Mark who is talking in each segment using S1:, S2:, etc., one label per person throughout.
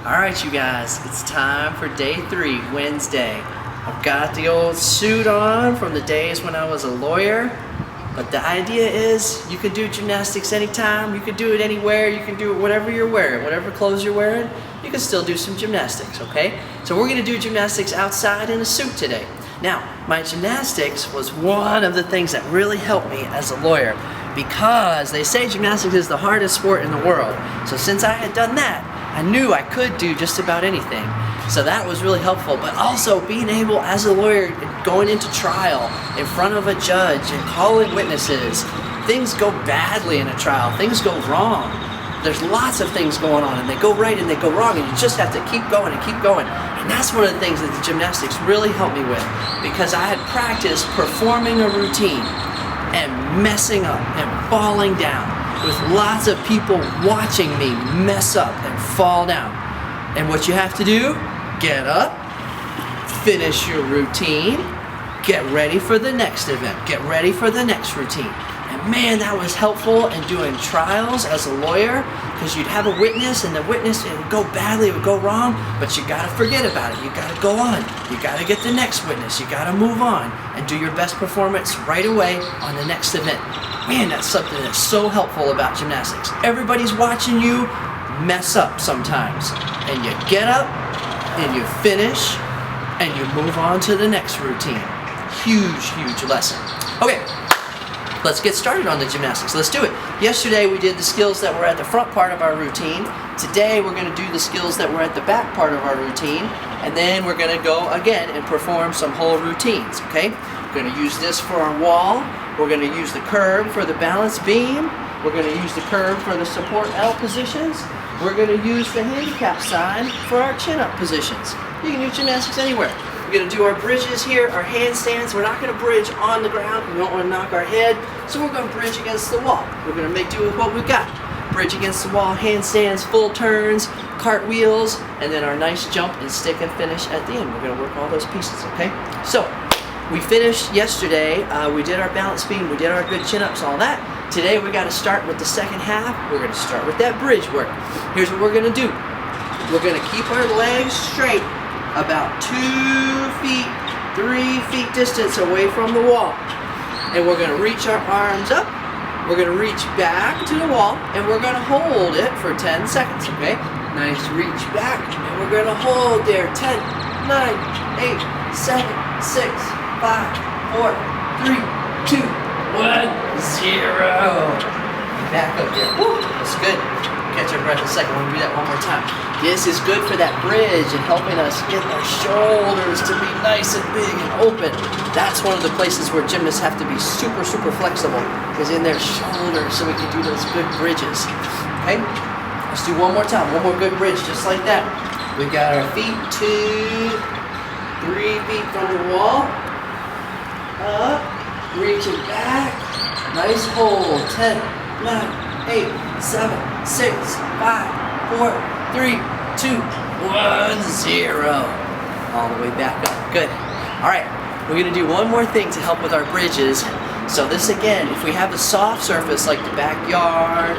S1: Alright, you guys, it's time for day 3, Wednesday. I've got the old suit on from the days when I was a lawyer, but the idea is you can do gymnastics anytime, you can do it anywhere, you can do it whatever you're wearing, whatever clothes you're wearing, you can still do some gymnastics, okay? So we're going to do gymnastics outside in a suit today. Now, my gymnastics was one of the things that really helped me as a lawyer because they say gymnastics is the hardest sport in the world. So since I had done that, I knew I could do just about anything. So that was really helpful, but also being able as a lawyer, going into trial in front of a judge and calling witnesses, things go badly in a trial, things go wrong. There's lots of things going on and they go right and they go wrong and you just have to keep going and keep going. And that's one of the things that the gymnastics really helped me with because I had practiced performing a routine and messing up and falling down with lots of people watching me mess up and fall down. And what you have to do, get up, finish your routine, get ready for the next event, get ready for the next routine. And man, that was helpful in doing trials as a lawyer because you'd have a witness and the witness, it would go badly, it would go wrong, but you gotta forget about it. You gotta go on. You gotta get the next witness. You gotta move on and do your best performance right away on the next event. Man, that's something that's so helpful about gymnastics. Everybody's watching you mess up sometimes. And you get up and you finish and you move on to the next routine. Huge, huge lesson. Okay. Let's get started on the gymnastics. Let's do it. Yesterday we did the skills that were at the front part of our routine. Today we're going to do the skills that were at the back part of our routine. And then we're going to go again and perform some whole routines, okay? We're going to use this for our wall. We're going to use the curb for the balance beam. We're going to use the curb for the support L positions. We're going to use the handicap sign for our chin-up positions. You can use gymnastics anywhere. We're going to do our bridges here, our handstands. We're not going to bridge on the ground. We don't want to knock our head. So we're going to bridge against the wall. We're going to make do with what we've got. Bridge against the wall, handstands, full turns, cartwheels, and then our nice jump and stick and finish at the end. We're going to work all those pieces, okay? So we finished yesterday. We did our balance beam. We did our good chin-ups, all that. Today we got to start with the second half. We're going to start with that bridge work. Here's what we're going to do. We're going to keep our legs straight about 2 feet, 3 feet distance away from the wall. And we're going to reach our arms up. We're going to reach back to the wall and we're going to hold it for 10 seconds, okay? Nice reach back and we're going to hold there. 10, 9, 8, 7, 6, 5, 4, 3, 2, 1, 0. Back up there. Woo, that's good. Catch our breath a second. We'll do that one more time. This is good for that bridge and helping us get our shoulders to be nice and big and open. That's one of the places where gymnasts have to be super, super flexible is in their shoulders so we can do those good bridges. Okay? Let's do one more time. One more good bridge just like that. We've got our feet 2, 3 feet from the wall. Up. Reaching back. Nice hold. 10, 9, 8, 7, 6, 5, 4, 3, 2, 1, 0. All the way back up. Good. All right. We're going to do one more thing to help with our bridges. So this again, if we have a soft surface like the backyard,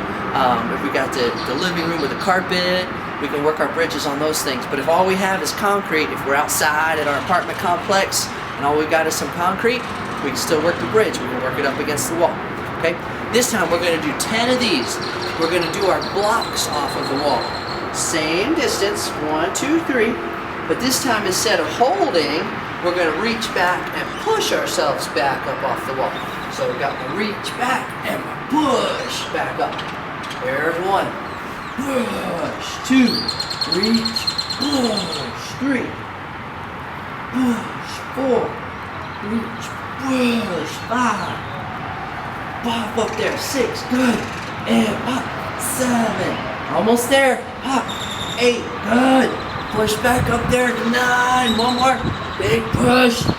S1: if we got the living room with a carpet, we can work our bridges on those things. But if all we have is concrete, if we're outside at our apartment complex and all we've got is some concrete, we can still work the bridge. We can work it up against the wall. Okay? This time we're going to do 10 of these. We're going to do our blocks off of the wall. Same distance, 1, 2, 3. But this time instead of holding, we're going to reach back and push ourselves back up off the wall. So we've got to reach back and push back up. There's 1. Push. 2. Reach. Push. 3. Push. 4. Reach. Push. 5. Pop up there. 6. Good. And up. 7. Almost there. Up. 8. Good. Push back up there. 9. One more. Big push. 10.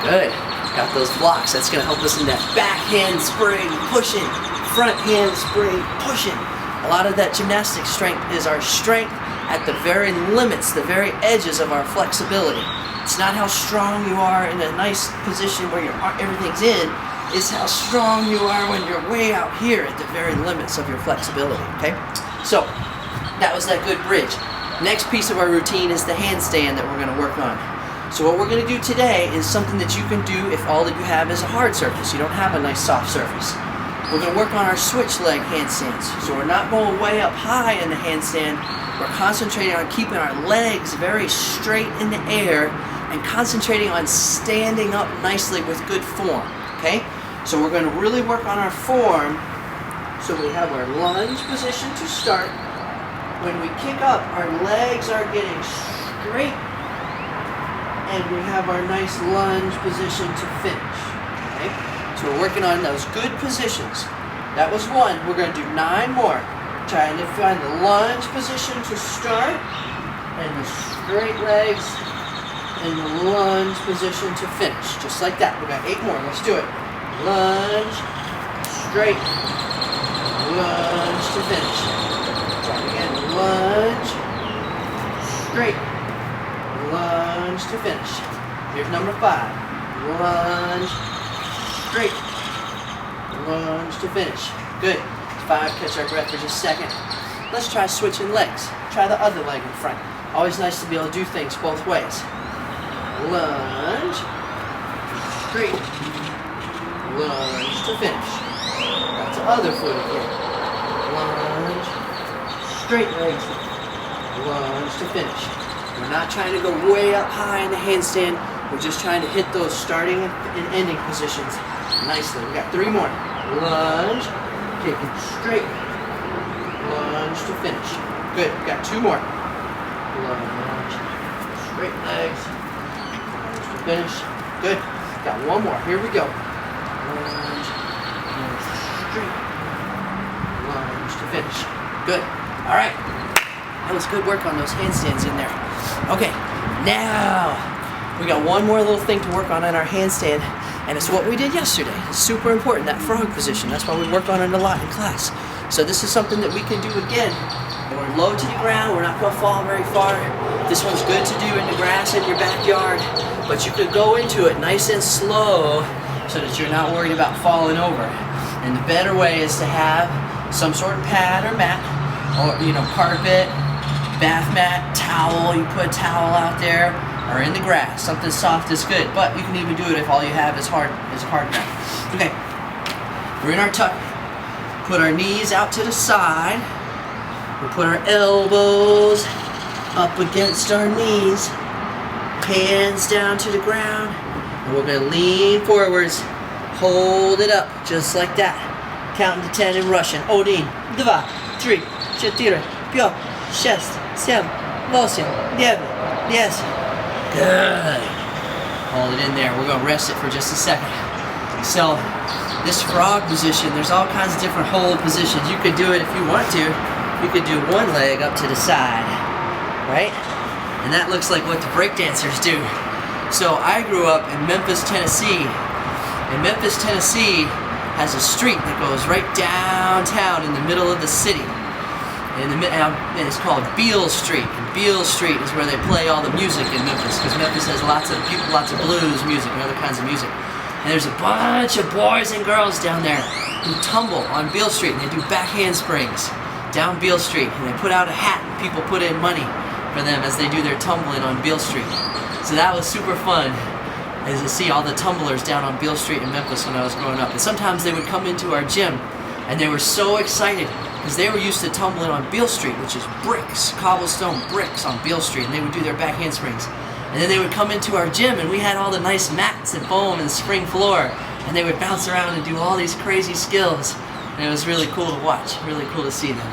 S1: Good. Got those blocks. That's going to help us in that back hand spring, pushing, front hand spring, pushing. A lot of that gymnastic strength is our strength at the very limits, the very edges of our flexibility. It's not how strong you are in a nice position where everything's in. It's how strong you are when you're way out here at the very limits of your flexibility, okay? So, That was that good bridge. Next piece of our routine is the handstand that we're going to work on. So what we're going to do today is something that you can do if all that you have is a hard surface. You don't have a nice soft surface. We're going to work on our switch leg handstands. So we're not going way up high in the handstand. We're concentrating on keeping our legs very straight in the air and concentrating on standing up nicely with good form. Okay? So we're going to really work on our form. So we have our lunge position to start. When we kick up, our legs are getting straight. And we have our nice lunge position to finish. Okay? So we're working on those good positions. That was one. We're going to do 9 more. Trying to find the lunge position to start, and the straight legs, and the lunge position to finish. Just like that. We got 8 more. Let's do it. Lunge, straight, lunge to finish. Try it again. Lunge, straight, lunge to finish. Here's number 5. Lunge, straight, lunge to finish. Good. 5, catch our breath for just a second. Let's try switching legs. Try the other leg in front. Always nice to be able to do things both ways. Lunge, straight, lunge to finish. That's the other foot again. Lunge, straight legs, lunge to finish. We're not trying to go way up high in the handstand. We're just trying to hit those starting and ending positions nicely. We got 3 more. Lunge, kicking straight, lunge to finish. Good. We got 2 more. Lunge, straight legs, lunge to finish. Good. Got 1 more. Here we go. Lunge, straight, lunge to finish. Good. All right. That was good work on those handstands in there. Okay. Now we got 1 more little thing to work on in our handstand. And it's what we did yesterday. It's super important, that frog position. That's why we work on it a lot in class. So this is something that we can do again. We're low to the ground. We're not going to fall very far. This one's good to do in the grass in your backyard. But you could go into it nice and slow so that you're not worried about falling over. And the better way is to have some sort of pad or mat, or carpet, bath mat, towel. You put a towel out there. Or in the grass, something soft is good, but you can even do it if all you have is hard ground. Okay, we're in our tuck. Put our knees out to the side. We put our elbows up against our knees, hands down to the ground, and we're going to lean forwards, hold it up just like that. Counting to 10 in Russian. 1, 2, 3, 4, 5, 6, 7, 8, 9, 10. Good. Hold it in there. We're going to rest it for just a second. So this frog position, there's all kinds of different hold positions. You could do it if you want to. You could do 1 leg up to the side, right? And that looks like what the breakdancers do. So I grew up in Memphis, Tennessee. And Memphis, Tennessee has a street that goes right downtown in the middle of the city. And it's called Beale Street. And Beale Street is where they play all the music in Memphis, because Memphis has lots of blues music and other kinds of music. And there's a bunch of boys and girls down there who tumble on Beale Street, and they do back handsprings down Beale Street. And they put out a hat, and people put in money for them as they do their tumbling on Beale Street. So that was super fun, as you see all the tumblers down on Beale Street in Memphis when I was growing up. And sometimes they would come into our gym, and they were so excited, because they were used to tumbling on Beale Street, which is bricks, cobblestone bricks on Beale Street, and they would do their back handsprings. And then they would come into our gym, and we had all the nice mats and foam and spring floor, and they would bounce around and do all these crazy skills. And it was really cool to watch, really cool to see them.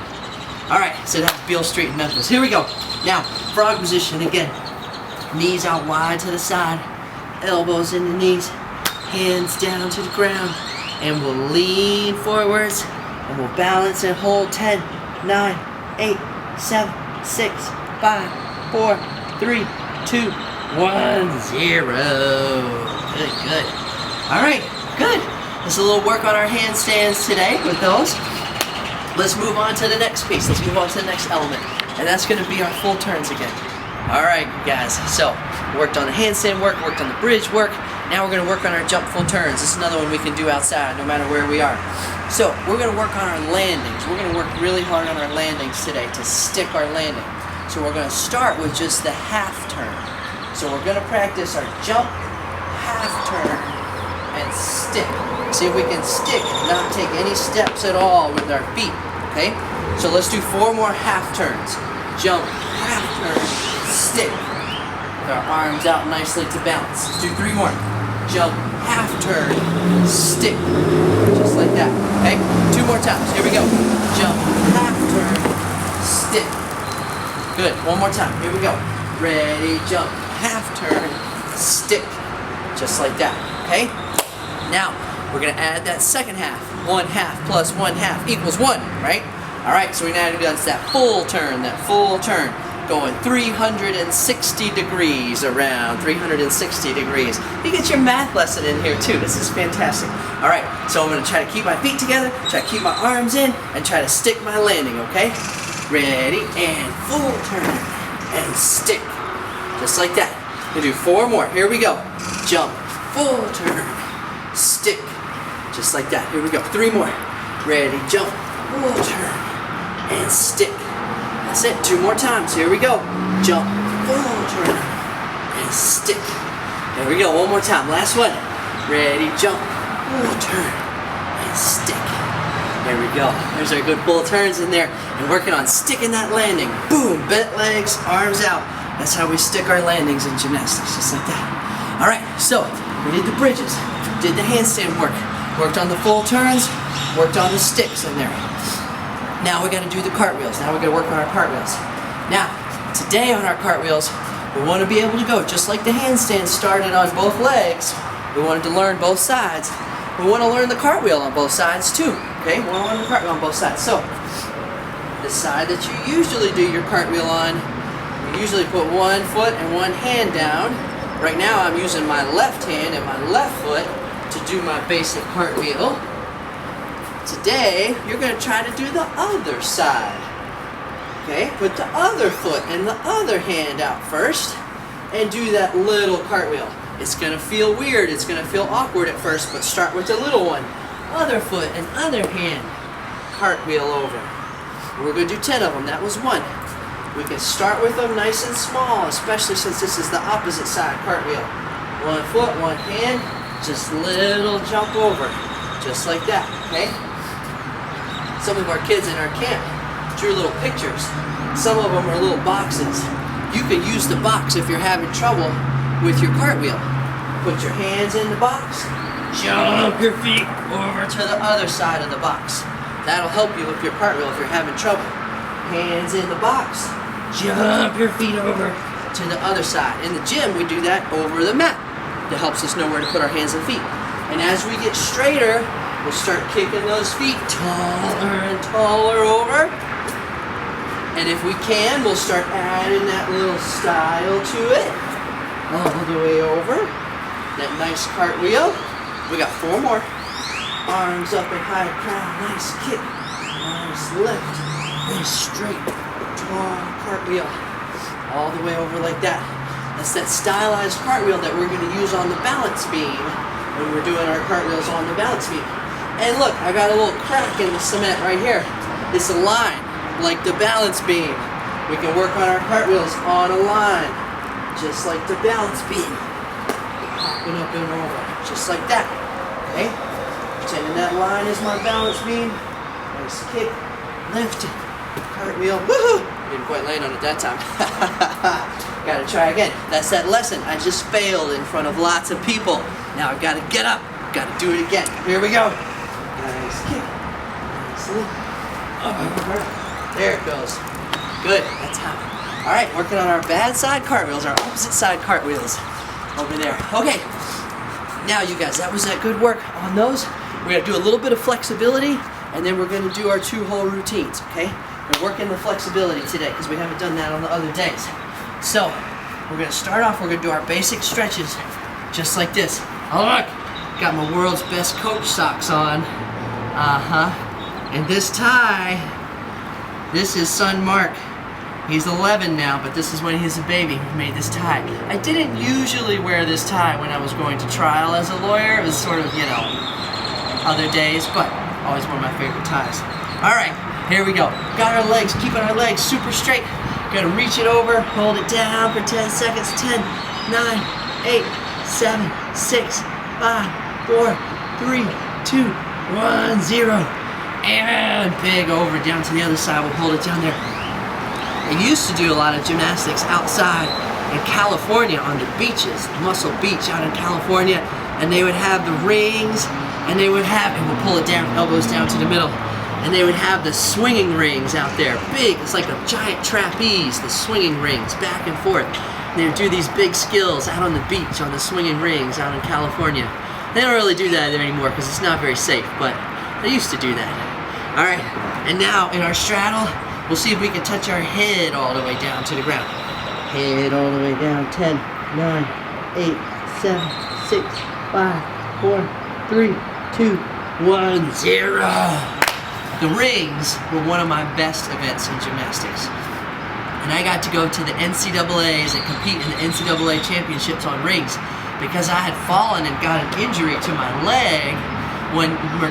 S1: All right, so that's Beale Street in Memphis. Here we go. Now, frog position again. Knees out wide to the side, elbows in the knees, hands down to the ground, and we'll lean forwards. And we'll balance and hold 10, 9, 8, 7, 6, 5, 4, 3, 2, 1, 0. Good. All right, good. There's a little work on our handstands today with those. Let's move on to the next piece. Let's move on to the next element. And that's going to be our full turns again. All right, guys. So, worked on the handstand work, worked on the bridge work. Now we're gonna work on our jump full turns. This is another one we can do outside, no matter where we are. So we're gonna work on our landings. We're gonna work really hard on our landings today to stick our landing. So we're gonna start with just the half turn. So we're gonna practice our jump, half turn, and stick. See if we can stick and not take any steps at all with our feet, okay? So let's do 4 more half turns. Jump, half turn, stick. With our arms out nicely to balance. Let's do 3 more. Jump, half turn, stick. Just like that, okay? 2 more times, here we go. Jump, half turn, stick. Good, 1 more time, here we go. Ready, jump, half turn, stick. Just like that, okay? Now, we're gonna add that second half. 1 half plus 1 half equals 1, right? All right, so we now do that full turn, going 360 degrees around, 360 degrees. You get your math lesson in here too. This is fantastic. All right, so I'm gonna try to keep my feet together, try to keep my arms in, and try to stick my landing, okay? Ready, and full turn, and stick. Just like that. We'll do 4 more, here we go. Jump, full turn, stick. Just like that, here we go. 3 more. Ready, jump, full turn, and stick. That's it, 2 more times, here we go. Jump, full turn, and stick. There we go, 1 more time, last one. Ready, jump, full turn, and stick. There we go, there's our good full turns in there. And working on sticking that landing. Boom, bent legs, arms out. That's how we stick our landings in gymnastics, just like that. All right, so we did the bridges, did the handstand work, worked on the full turns, worked on the sticks in there. Now we're gonna do the cartwheels. Now we're gonna work on our cartwheels. Now, today on our cartwheels, we wanna be able to go just like the handstand started on both legs. We wanted to learn both sides. We wanna learn the cartwheel on both sides too, okay? We wanna learn the cartwheel on both sides. So, the side that you usually do your cartwheel on, you usually put 1 foot and 1 hand down. Right now I'm using my left hand and my left foot to do my basic cartwheel. Today, you're gonna try to do the other side. Okay, put the other foot and the other hand out first and do that little cartwheel. It's gonna feel weird, it's gonna feel awkward at first, but start with the little one. Other foot and other hand, cartwheel over. We're gonna do 10 of them, that was 1. We can start with them nice and small, especially since this is the opposite side cartwheel. 1 foot, 1 hand, just little jump over, just like that, okay? Some of our kids in our camp drew little pictures. Some of them are little boxes. You can use the box if you're having trouble with your cartwheel. Put your hands in the box, jump your feet over to the other side of the box. That'll help you with your cartwheel if you're having trouble. Hands in the box, jump your feet over to the other side. In the gym, we do that over the mat. That helps us know where to put our hands and feet. And as we get straighter, we'll start kicking those feet taller and taller over. And if we can, we'll start adding that little style to it. All the way over. That nice cartwheel. We got 4 more. Arms up and high crown. Nice kick. Nice lift. And straight, tall cartwheel. All the way over like that. That's that stylized cartwheel that we're going to use on the balance beam when we're doing our cartwheels on the balance beam. And look, I got a little crack in the cement right here. It's a line, like the balance beam. We can work on our cartwheels on a line, just like the balance beam. Hopping up and over, just like that, okay? Pretending that line is my balance beam. Nice kick, lift, cartwheel, woohoo! Didn't quite land on it that time. Gotta try again. That's that lesson. I just failed in front of lots of people. Now I've gotta get up. Gotta do it again. Here we go. Nice kick. Nice lift. Over. There it goes. Good. That's how. All right, working on our bad side cartwheels, our opposite side cartwheels. Over there. Okay. Now you guys, that was that good work on those. We're gonna do a little bit of flexibility, and then we're gonna do our 2 whole routines, okay? We're working the flexibility today because we haven't done that on the other days. So, we're gonna start off, we're gonna do our basic stretches, just like this. Oh look, got my world's best Coach socks on. And this tie, this is Son Mark. He's 11 now, but this is when he's a baby. He made this tie. I didn't usually wear this tie when I was going to trial as a lawyer. It was sort of, you know, other days, but always one of my favorite ties. All right, here we go. Got our legs, keeping our legs super straight. Gonna reach it over, hold it down for 10 seconds. 10, 9, 8, 7, 6, 5, 4, 3, 2, 1, 0. And big over down to the other side. We'll hold it down there. I used to do a lot of gymnastics outside in California on the beaches, Muscle Beach out in California, and they would have the rings, and they would have, and we'll pull it down, elbows down to the middle, and they would have the swinging rings out there, big, it's like a giant trapeze, the swinging rings, back and forth. And they would do these big skills out on the beach on the swinging rings out in California. They don't really do that there anymore because it's not very safe, but they used to do that. All right, and now in our straddle, we'll see if we can touch our head all the way down to the ground. Head all the way down. 10, 9, 8, 7, 6, 5, 4, 3, 2, 1, 0. The rings were one of my best events in gymnastics. And I got to go to the NCAAs and compete in the NCAA championships on rings because I had fallen and got an injury to my leg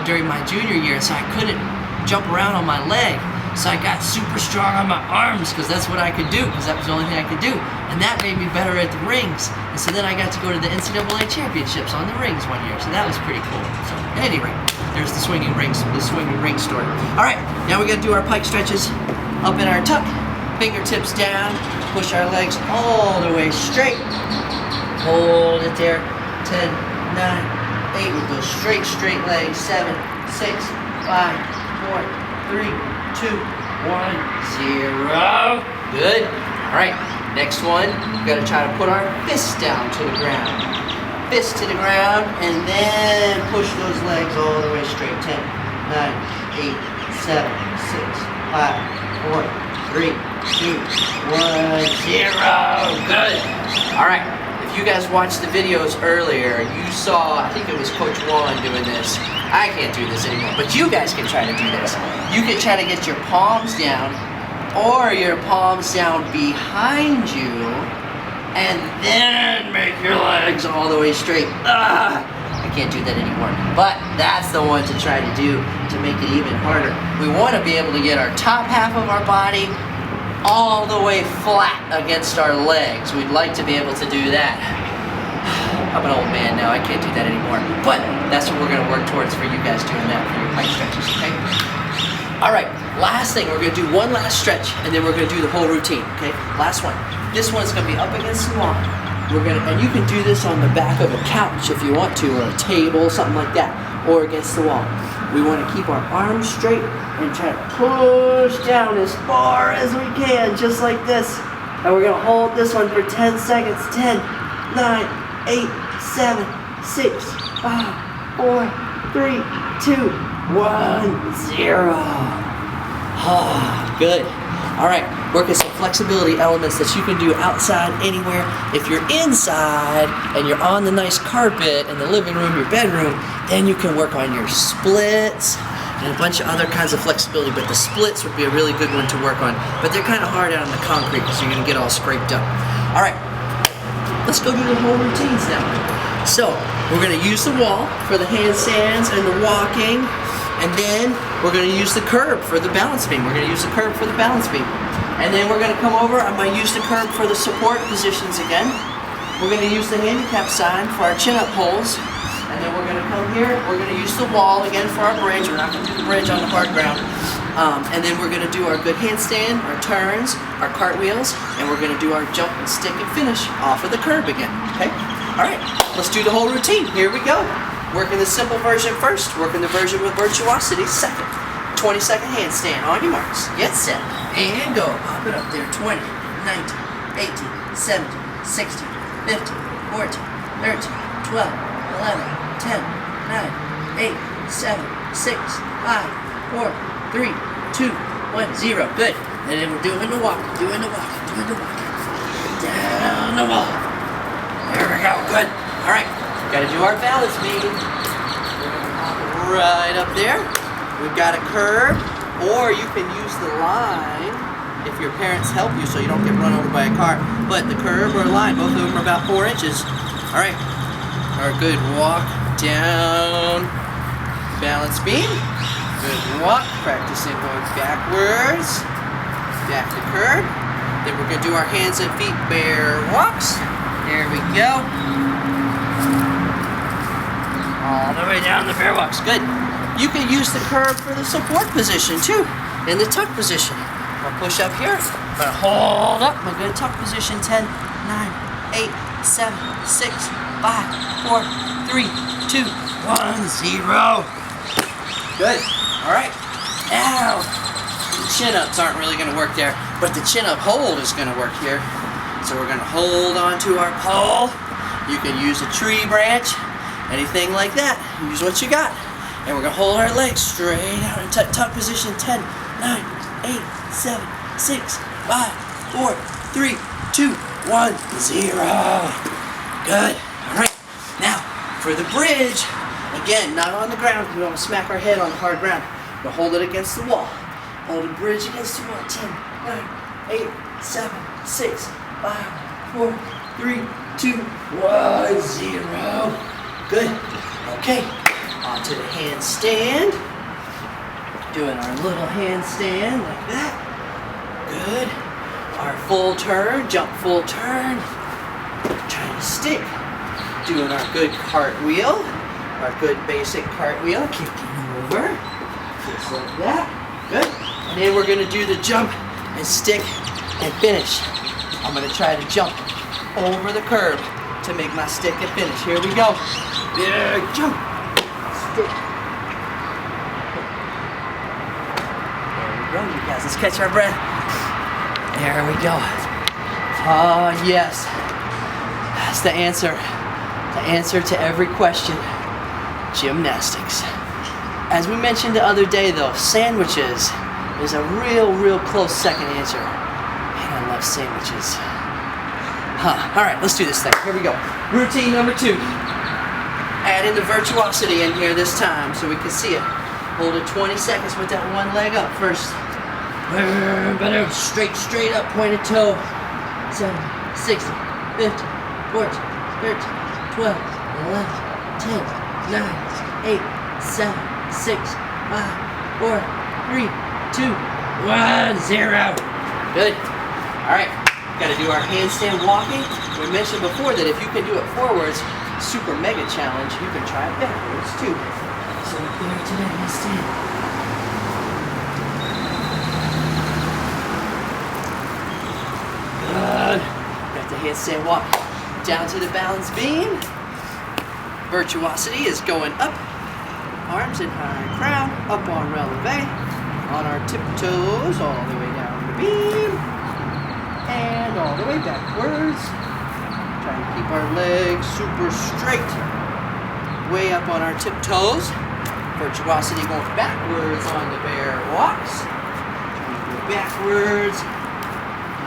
S1: during my junior year, so I couldn't jump around on my leg. So I got super strong on my arms because that's what I could do, because that was the only thing I could do. And that made me better at the rings. And so then I got to go to the NCAA championships on the rings one year. So that was pretty cool. So anyway, there's the swinging ring story. All right, now we're gonna do our pike stretches up in our tuck. Fingertips down, push our legs all the way straight. Hold it there. 10, 9, 8. We'll go straight legs. 7, 6, 5, 4, 3, 2, 1, 0. Good. All right, next one, we're gonna try to put our fists down to the ground. Fist to the ground, and then push those legs all the way straight. 10, 9, 8, 7, 6, 5, 4, 3, 2, 1, 0. Good. All right, if you guys watched the videos earlier, you saw, I think it was Coach Juan doing this. I can't do this anymore, but you guys can try to do this. You can try to get your palms down or your palms down behind you and then make your legs all the way straight. I can't do that anymore, but that's the one to try to do to make it even harder. We want to be able to get our top half of our body all the way flat against our legs. We'd like to be able to do that. I'm an old man now, I can't do that anymore. But that's what we're gonna work towards for you guys doing that for your pike stretches, okay? All right, last thing, we're gonna do one last stretch and then we're gonna do the whole routine, okay? Last one. This one's gonna be up against the wall. And you can do this on the back of a couch if you want to, or a table, something like that, or against the wall. We wanna keep our arms straight and try to push down as far as we can, just like this. And we're gonna hold this one for 10 seconds. 10, 9, 8, 7, 6, 5, 4, 3, 2, 1, 0. Good. All right, working some flexibility elements that you can do outside anywhere. If you're inside and you're on the nice carpet in the living room, your bedroom, then you can work on your splits and a bunch of other kinds of flexibility, but the splits would be a really good one to work on. But they're kind of hard out on the concrete because you're gonna get all scraped up. All right. Let's go do the whole routines now. So, we're gonna use the wall for the handstands and the walking, and then we're gonna use the curb for the balance beam. And then we're gonna come over, I'm gonna use the curb for the support positions again. We're gonna use the handicap sign for our chin-up holds, and then we're gonna come here, we're gonna use the wall again for our bridge. We're not gonna do the bridge on the hard ground. And then we're gonna do our good handstand, our turns, our cartwheels, and we're gonna do our jump and stick and finish off of the curb again, okay? All right, let's do the whole routine. Here we go. Working the simple version first, working the version with virtuosity second. 20-second handstand on your marks. Get set, and go. Pop it up there. 20, 19, 18, 17, 16, 15, 14, 13, 12, 11, 10, 9, 8, 7, 6, 5, 4, 3, 2, 1, 0. Good. And then we're doing the walk, doing the walk. Down the wall. There we go. Good. All right. Got to do our balance beam. We're going to pop it right up there. We've got a curve, or you can use the line if your parents help you so you don't get run over by a car. But the curb or line, both of them are about 4 inches. All right, our good walk down balance beam. Good walk, practicing going backwards, back to curb. Then we're gonna do our hands and feet bear walks. There we go. All the way down the bear walks, good. You can use the curb for the support position too, in the tuck position. I'll push up here, I'm gonna hold up, my good tuck position, 10, 9, 8, 7, 6, 5, 4, 3, 2, 1, 0. Good, all right. Now, the chin-ups aren't really gonna work there, but the chin-up hold is gonna work here. So we're gonna hold onto our pole. You can use a tree branch, anything like that. Use what you got. And we're gonna hold our legs straight out in tuck position, 10, 9, 8, 7, 6, 5, 4, 3, 2, 1, 0. Good, all right. Now, for the bridge, again, not on the ground, we don't want to smack our head on the hard ground. We'll hold it against the wall. Hold the bridge against the wall, 10, 9, 8, 7, 6, 5, 4, 3, 2, 1, 0. Good, okay. Onto the handstand. Doing our little handstand like that. Good. Our full turn, jump full turn. Trying to stick. Doing our good cartwheel. Our good basic cartwheel. Kicking over. Just like that. Good. And then we're gonna do the jump and stick and finish. I'm gonna try to jump over the curb to make my stick and finish. Here we go. Big jump. Stick. There we go, you guys. Let's catch our breath. There we go. Oh, yes. That's the answer. The answer to every question. Gymnastics. As we mentioned the other day, though, sandwiches is a real close second answer. Man, I love sandwiches. All right, let's do this thing. Here we go. Routine number 2. Add in the virtuosity in here this time so we can see it. Hold it 20 seconds with that one leg up first. Straight up, pointed toe. 7, 6, 15, 14, 13, 12, 11, 10, 9, 8, 7, 6, 5, 4, 3, 2, 1, 0. Good. All right. Got to do our handstand walking. We mentioned before that if you can do it forwards, super mega challenge, you can try it backwards too. So there to the handstand. Good. Got the handstand walk down to the balance beam. Virtuosity is going up. Arms in high crown, up on releve. On our tiptoes, all the way down the beam. And all the way backwards. Trying to keep our legs super straight. Way up on our tiptoes. Virtuosity going backwards on the bear walks. Trying to go backwards.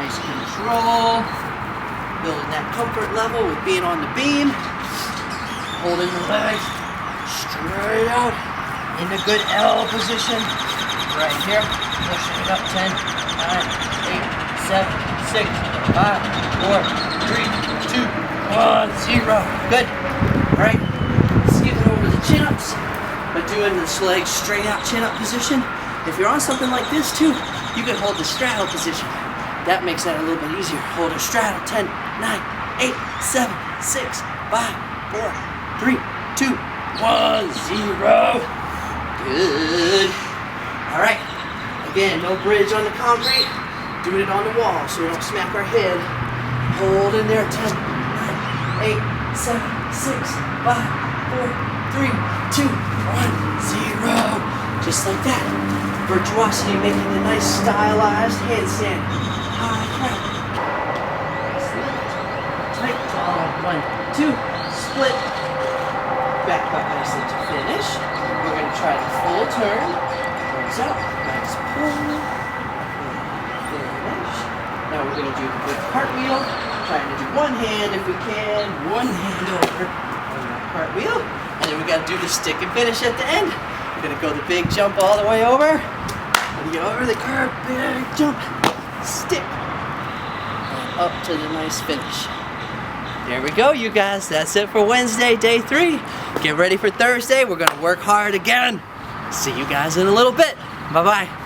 S1: Nice control. Building that comfort level with being on the beam. Holding the legs straight out in a good L position. Right here. Pushing it up 10, 9, 8, 7, 6, 5, 4, 3, 2, 1, 0. Good. All right. Skipping over the chin-ups, but doing this leg straight out chin-up position. If you're on something like this too, you can hold the straddle position. That makes that a little bit easier. Hold a straddle. 10, 9, 8, 7, 6, 5, 4, 3, 2, 1, 0. Good. All right. Again, no bridge on the concrete. Doing it on the wall so we don't smack our head. Hold in there. 10, 9, 8, 7, 6, 5, 4, 3, 2, 1, 0. Just like that. Virtuosity making a nice stylized handstand. High crowd. Tight. 1, 2. Split. Back up nicely to finish. We're going to try the full turn. Goes out. Nice pull. Now we're going to do the good cartwheel. Trying to do one hand if we can. One hand over on that cartwheel. And then we got to do the stick and finish at the end. We're going to go the big jump all the way over. And get over the curb. Big jump. stick, and up to the nice finish. There we go, you guys. That's it for Wednesday, day 3. Get ready for Thursday. We're gonna work hard again. See you guys in a little bit. Bye-bye.